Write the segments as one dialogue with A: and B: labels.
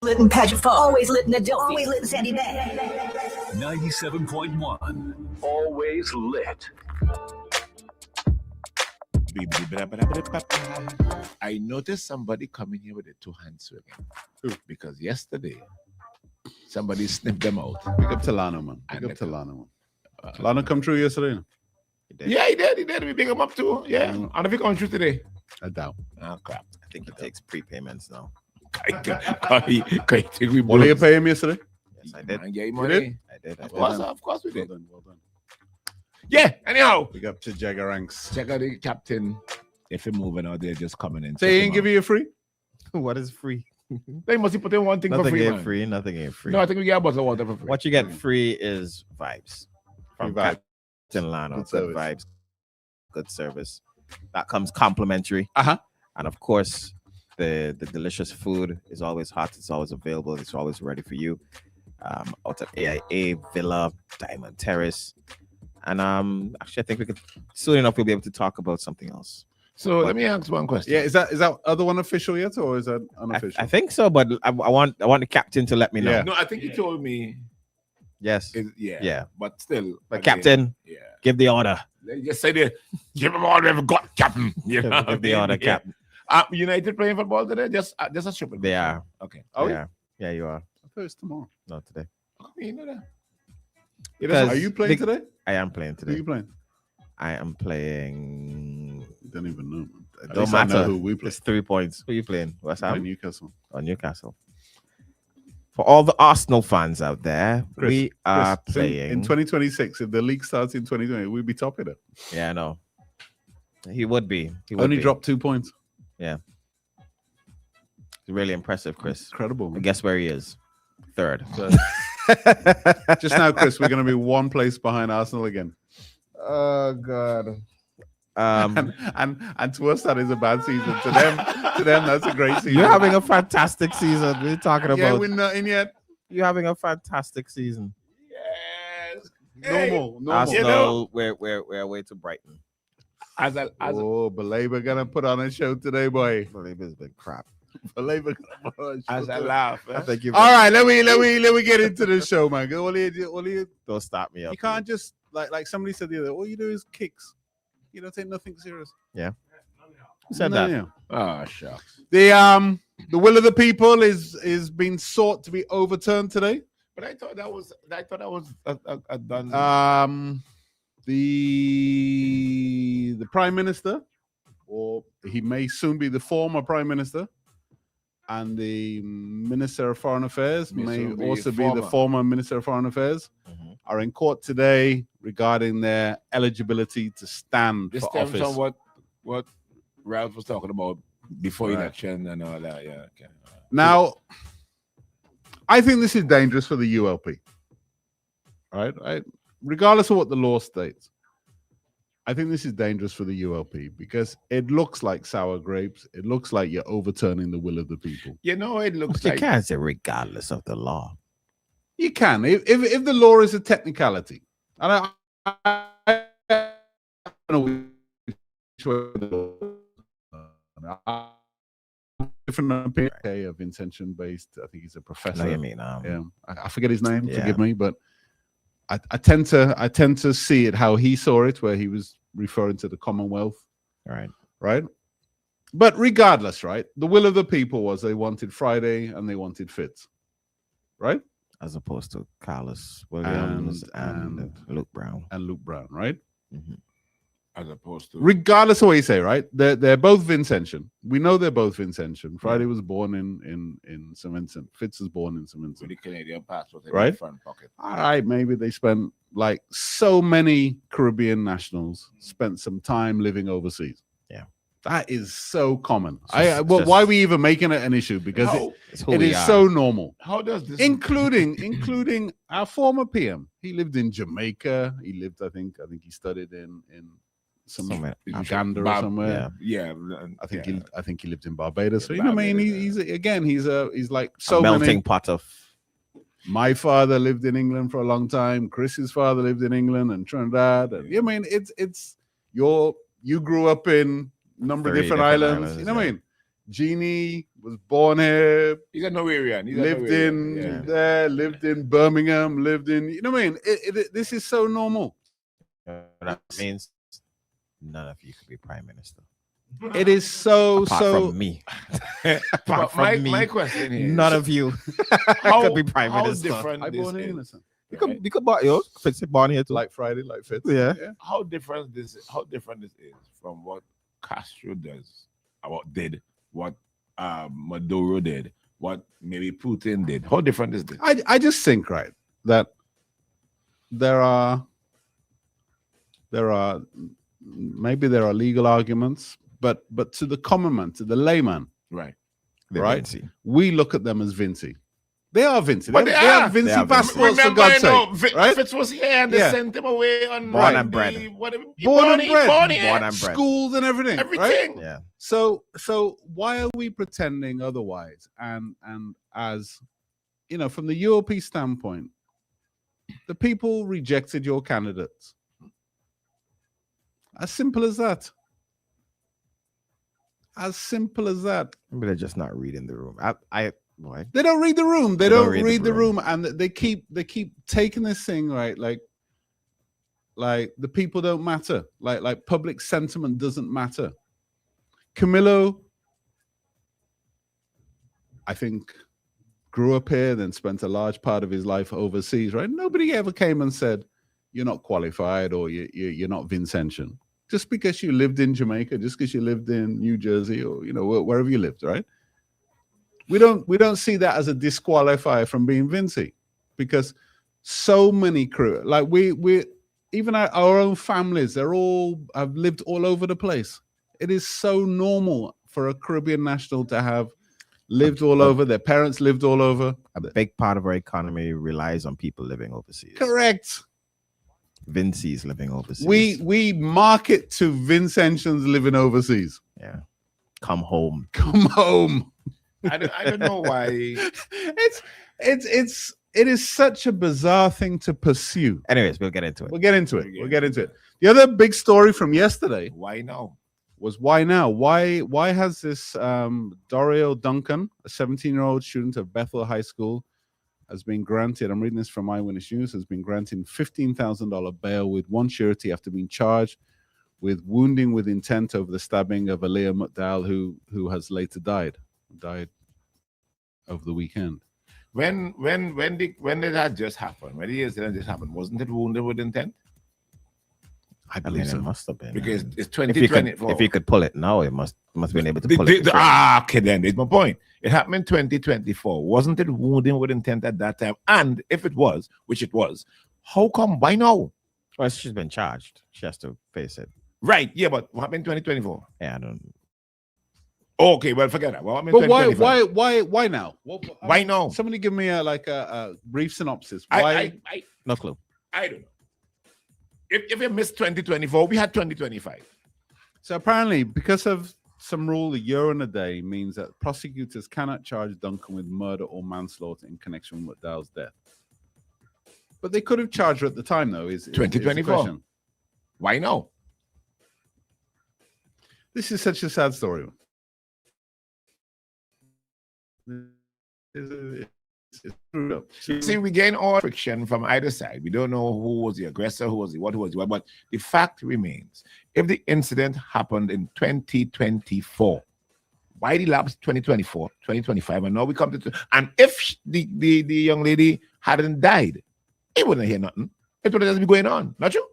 A: Lit in Patrick Fall. Always lit in the dope. Always lit in Sandy Bay.
B: 97.1. Always lit.
C: I noticed somebody coming here with a two-hand swinging. Because yesterday, somebody snipped them out.
D: Pick up Talano, man. Pick up Talano, man. Talano come through yesterday?
C: Yeah, he did. We pick him up too. Yeah. I don't know if he comes through today.
D: I doubt.
C: Oh, crap.
E: I think he takes prepayments now.
D: What did you pay him yesterday?
E: Yes, I did.
C: Yeah, money.
E: I did.
C: Of course we did.
D: Well done.
C: Yeah, anyhow.
D: Pick up to Jagger ranks.
C: Check out the captain. If you're moving out there, just coming in.
D: They ain't give you a free?
E: What is free?
C: They must have put in one thing for free, man.
E: Free. Nothing ain't free.
C: No, I think we get a bottle of water for free.
E: What you get free is vibes. From
D: Vibe.
E: Captain Lano.
D: Good
E: Good
D: service.
E: vibes. Good service. That comes complimentary.
D: Uh-huh.
E: And of course, the delicious food is always hot. It's always available. It's always ready for you. Out at AIA Villa, Diamond Terrace. And actually, I think we could soon enough we'll be able to talk about something else.
C: So let me ask one question.
D: Yeah, is that other one official yet, or is that unofficial?
E: I think so, but I want the captain to let me know.
D: Yeah.
C: No, I think he told me.
E: Yes.
C: Yeah. But still.
E: But captain,
C: yeah.
E: Give the order.
C: They just say there, give them all they've got, captain. You know
E: Give the order, captain.
C: United playing football today? Just a strip.
E: They are.
C: Okay.
E: Oh yeah. Yeah, you are.
D: I thought it's tomorrow.
E: Not today.
C: You know that.
D: Are you playing today?
E: I am playing
D: Who
E: today.
D: are you playing?
E: I am playing.
D: I don't even know.
E: It
D: At
E: don't
D: least I know
E: matter.
D: who we play.
E: It's 3 points. Who are you playing? West Ham?
D: Newcastle.
E: Or Newcastle. For all the Arsenal fans out there,
D: Chris,
E: we are
D: Chris,
E: playing.
D: in 2026. If the league starts in 2020, we'll be topping it.
E: Yeah, I know. He would be. He would
D: Only
E: be.
D: dropped 2 points.
E: Yeah. It's really impressive, Chris.
D: Incredible.
E: And guess where he is? Third.
D: Just now, Chris, we're going to be one place behind Arsenal again.
E: Oh God.
D: And to us, that is a bad season. To them, that's a great season.
E: You're having a fantastic season. What are you talking about?
D: Yeah, we're not in yet.
E: You're having a fantastic season.
C: Yes.
D: Normal.
E: Arsenal, we're away to Brighton.
D: Belabor gonna put on a show today, boy.
E: Belabor's been crap.
D: Belabor gonna put on a show
C: As I
D: today.
C: laugh.
E: I think you.
D: All right, let me get into the show, man.
E: Don't stop me up.
D: You can't just like somebody said the other. All you do is kicks. You don't take nothing serious.
E: Yeah. Who said that?
D: Yeah.
C: Oh, shucks.
D: The will of the people is being sought to be overturned today.
C: But I thought that was a done.
D: The prime minister, or he may soon be the former prime minister, and the minister of foreign affairs may also be the former minister of foreign affairs, are in court today regarding their eligibility to stand
C: This
D: for
C: stems
D: office.
C: from what Ralph was talking about before election and all that. Yeah. Okay.
D: Now, I think this is dangerous for the ULP. Right? Regardless of what the law states, I think this is dangerous for the ULP because it looks like sour grapes. It looks like you're overturning the will of the people.
C: You know, it looks
E: You
C: like
E: can't say regardless of the law.
D: You can, if the law is a technicality, and I don't know which way different opinion of intention based. I think he's a professor.
E: No, you mean
D: Yeah, I forget his name.
E: Yeah.
D: Forgive me, but I tend to see it how he saw it, where he was referring to the Commonwealth. Right. But regardless, right, the will of the people was they wanted Friday and they wanted Fitz, right?
E: As opposed to Carlos Williams and Luke Brown.
D: And Luke Brown, right?
C: as opposed to
D: regardless of what you say, right? They're both Vincentian. We know they're both Vincentian. Friday was born in St. Vincent. Fitz was born in St. Vincent.
C: with the Canadian passport in
D: Right?
C: the front pocket.
D: All right, maybe they spent, like so many Caribbean nationals, spent some time living overseas.
E: Yeah.
D: That is so common.
E: It's
D: Well,
E: just-
D: why are we even making it an issue? Because
E: It's who
D: it
E: we
D: is
E: are.
D: so normal.
C: How does this
D: Including our former PM. He lived in Jamaica. He lived, I think he studied in
E: Somewhere.
D: Uganda or somewhere.
C: Yeah,
D: I think he lived in Barbados. So you know, what I mean, he's like so
E: a melting
D: many.
E: pot of.
D: My father lived in England for a long time. Chris's father lived in England and Trinidad. And I mean, it's you grew up in a number of
E: 30
D: different islands. You know what I mean? Genie was born here,
C: He's a Norwegian.
D: lived in Birmingham, lived in, you know what I mean? This is so normal.
E: That means none of you could be prime minister.
D: It is so
E: Apart from me. Apart
C: But
E: from me.
C: my question is,
E: None of you could be prime
C: how
E: minister.
C: different
D: I
C: this
D: born
C: is?
D: innocent.
E: You could buy yours. Fitz is born here too.
D: Like Friday, like Fitz.
E: Yeah.
C: How different this is from what Castro did, what Maduro did, what maybe Putin did. How different is this?
D: I just think, right, that there are maybe there are legal arguments, but to the common man, to the layman,
C: Right.
D: right?
E: Vinci.
D: We look at them as Vinci. They are Vinci.
C: But
D: They
C: they
D: have
C: are.
D: Vinci
E: They are Vinci.
D: passports, for God's sake. Right?
C: Fitz was here and they
D: Yeah.
C: sent him away on
E: Born and bred.
D: Born and bred.
C: Born here.
E: Born and bred.
D: Schools and everything. Right?
C: Everything.
E: Yeah.
D: So why are we pretending otherwise? And as you know, from the UOP standpoint, the people rejected your candidates. As simple as that. As simple as that.
E: Maybe they're just not reading the room. Boy.
D: They don't read the room. They
E: They
D: don't read the room, and they keep taking this thing, right, like the people don't matter. Like public sentiment doesn't matter. Camillo, I think, grew up here, then spent a large part of his life overseas, right? Nobody ever came and said, you're not qualified or you're not Vincentian. Just because you lived in Jamaica, just because you lived in New Jersey or, you know, wherever you lived, right? We don't see that as a disqualifier from being Vinci, because so many crew, like we even our own families, have lived all over the place. It is so normal for a Caribbean national to have lived all over. Their parents lived all over.
E: A big part of our economy relies on people living overseas.
D: Correct.
E: Vinci's living overseas.
D: We market to Vincentians living overseas.
E: Yeah. Come home.
D: Come home.
C: I don't know why.
D: It is such a bizarre thing to pursue.
E: Anyways, we'll get into it.
D: We'll get into it. The other big story from yesterday
C: Why now?
D: was why now? Why has this Dario Duncan, a 17-year-old student of Bethel High School, has been granted, I'm reading this from Eyewitness News, has been granted $15,000 bail with one surety after being charged with wounding with intent over the stabbing of Aaliyah McDowell, who has later died over the weekend.
C: When did that just happen? When the incident just happened? Wasn't it wounded with intent?
D: I
E: I
D: believe
E: mean,
D: so.
E: it must have been.
C: Because it's
E: if
C: 2024.
E: you could pull it now, it must have been able to pull it. before.
C: Okay, then there's my point. It happened in 2024. Wasn't it wounding with intent at that time? And if it was, which it was, how come? Why now?
E: Well, she's been charged. She has to face it.
C: Right. Yeah, but what happened in 2024?
E: Yeah, I don't.
C: Okay, well, forget that. What happened in
D: But
C: 2025?
D: why now?
C: Why now?
D: Somebody give me a brief synopsis. Why?
E: No clue.
C: I don't know. If you missed 2024, we had 2025.
D: So apparently, because of some rule, a year and a day means that prosecutors cannot charge Duncan with murder or manslaughter in connection with McDowell's death. But they could have charged her at the time, though. Is the
C: 2024.
D: question.
C: Why now?
D: This is such a sad story. It's screwed up.
C: See, we gain all friction from either side. We don't know who was the aggressor, who was the what. But the fact remains, if the incident happened in 2024, why the lapse 2024, 2025, and now we come to and if the young lady hadn't died, it wouldn't hear nothing. It would just be going on, not you?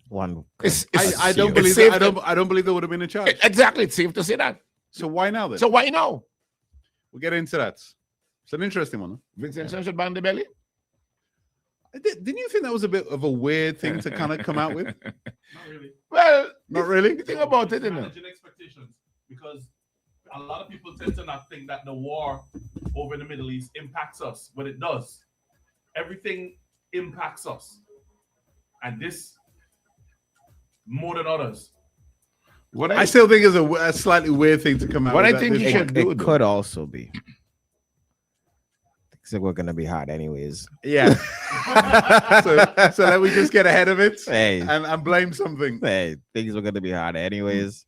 E: One.
D: I don't believe
C: safe
D: that. I don't believe there would have been a charge.
C: Exactly, it's safe to say that.
D: So why now then?
C: So why now?
D: We'll get into that. It's an interesting one. Huh?
C: Vincent should ban the belly.
D: Didn't you think that was a bit of a weird thing to kind of come out with?
F: Not really.
C: Well,
D: Not really.
C: the thing about it, you know.
F: Managing expectations, because a lot of people tend to not think that the war over in the Middle East impacts us, but it does. Everything impacts us, and this more than others.
C: What
D: I still think it's a slightly weird thing to come out
C: What
D: with.
C: I think
D: this
C: you
D: one.
C: should do,
E: It
C: though.
E: could also be. Because we're gonna be hard anyways.
D: Yeah. so let we just get ahead of it
E: Hey,
D: and blame something.
E: hey, things were gonna be hard anyways.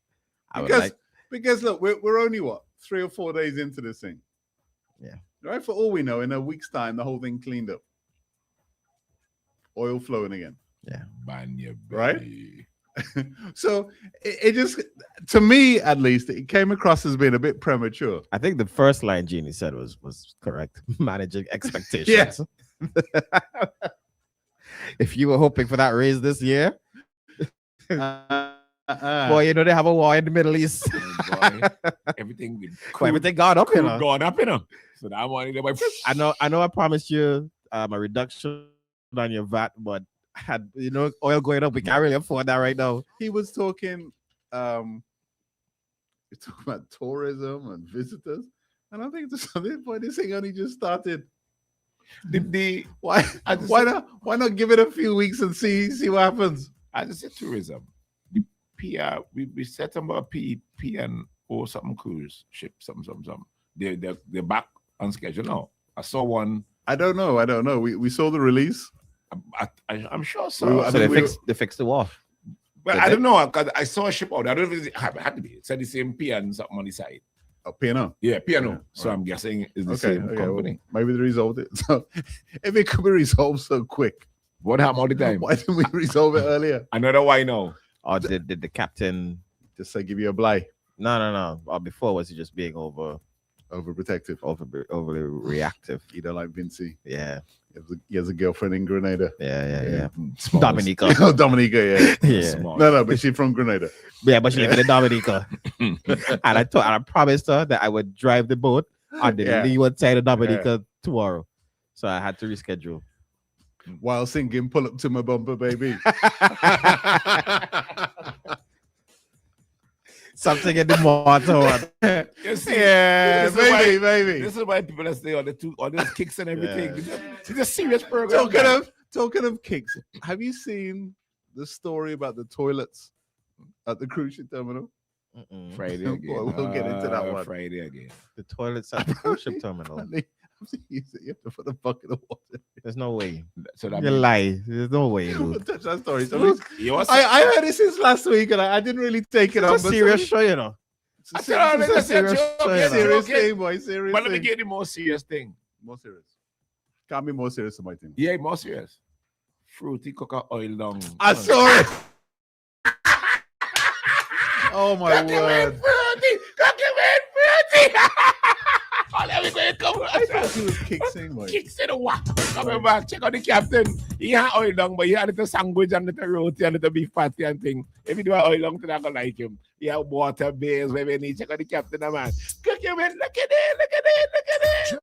E: I would
D: Because
E: like.
D: because look, we're only what 3 or 4 days into this thing.
E: Yeah.
D: Right. For all we know, in a week's time, the whole thing cleaned up. Oil flowing again.
E: Yeah.
C: Ban your
D: Right?
C: belly.
D: So it just, to me at least, it came across as being a bit premature.
E: I think the first line Jeannie said was correct. Managing expectations. If you were hoping for that raise this year, boy, you know they have a war in the Middle East.
C: Boy, everything
E: Everything gone up, you know.
C: gone up, you know. So that money, they went.
E: I know. I promised you a reduction on your VAT, but had oil going up, we can't really afford that right now.
D: He was talking, you're talking about tourism and visitors, and I think at this point this thing only just started. Why not give it a few weeks and see what happens?
C: I just said tourism. The PR, we set them up P and or something cruise ship, something. They're back on schedule now. I saw one.
D: I don't know. We saw the release.
C: I'm sure so.
E: So they fixed the wharf.
C: But I don't know, because I saw a ship out. I don't know if it had to be. It said the same P and something on the side.
D: Oh, P&O?
C: Yeah, P&O.
D: Yeah.
C: So I'm guessing it's the
D: Okay,
C: same company.
D: well, maybe they resolved it. So if it could be resolved so quick,
C: What happened all the time?
D: why didn't we resolve it earlier?
C: Another why now?
E: Or did the captain?
D: Just say give you a blight.
E: No. Or before, was he just being
D: Overprotective.
E: overly reactive?
D: You don't like Vinci.
E: Yeah.
D: He has a girlfriend in Grenada.
E: Yeah.
C: Small.
E: Dominica.
D: Oh, Dominica, yeah.
E: Yeah.
C: Small.
D: No, but she's from Grenada.
E: Yeah, but she lived in Dominica. And I promised her that I would drive the boat on the leeward side of Dominica tomorrow. So I had to reschedule.
D: While singing Pull Up to My Bumper, Baby.
E: Something in the water.
C: You see,
D: Yeah,
C: this is why-
D: baby.
C: This is why people that stay on those kicks and everything. It's a serious program.
D: Talking of kicks, have you seen the story about the toilets at the cruise ship terminal?
C: Friday
D: Boy,
C: again.
D: we'll get into that one.
C: Friday again.
E: The toilets at the cruise ship terminal.
D: You have to put a bucket of water.
E: There's no way.
C: So that
E: You lie. There's no way.
D: We'll
E: Dude.
D: touch that story. So
C: I
D: I heard it since last week and I didn't really take it up.
E: It's a serious show, you know.
D: It's
C: I
D: a
C: thought
D: serious
C: it
D: serious
C: was a
D: thing, boy. Serious
C: But let me
D: thing.
C: get the more serious thing.
D: More serious. Can't be more serious than my thing.
C: Yeah, more serious. Fruity coca oil down.
D: I saw it. Oh my word.
C: Fruity. All everybody come.
D: I thought he was kicking, boy.
C: Kicks in the water. Coming back, check out the captain. He had oil down, but he had a little sandwich and a little roti and a little beef patty and thing. If you do oil down, you're not gonna like him. He had water base, where we need. Check out the captain, man. Cook him in. Look at it.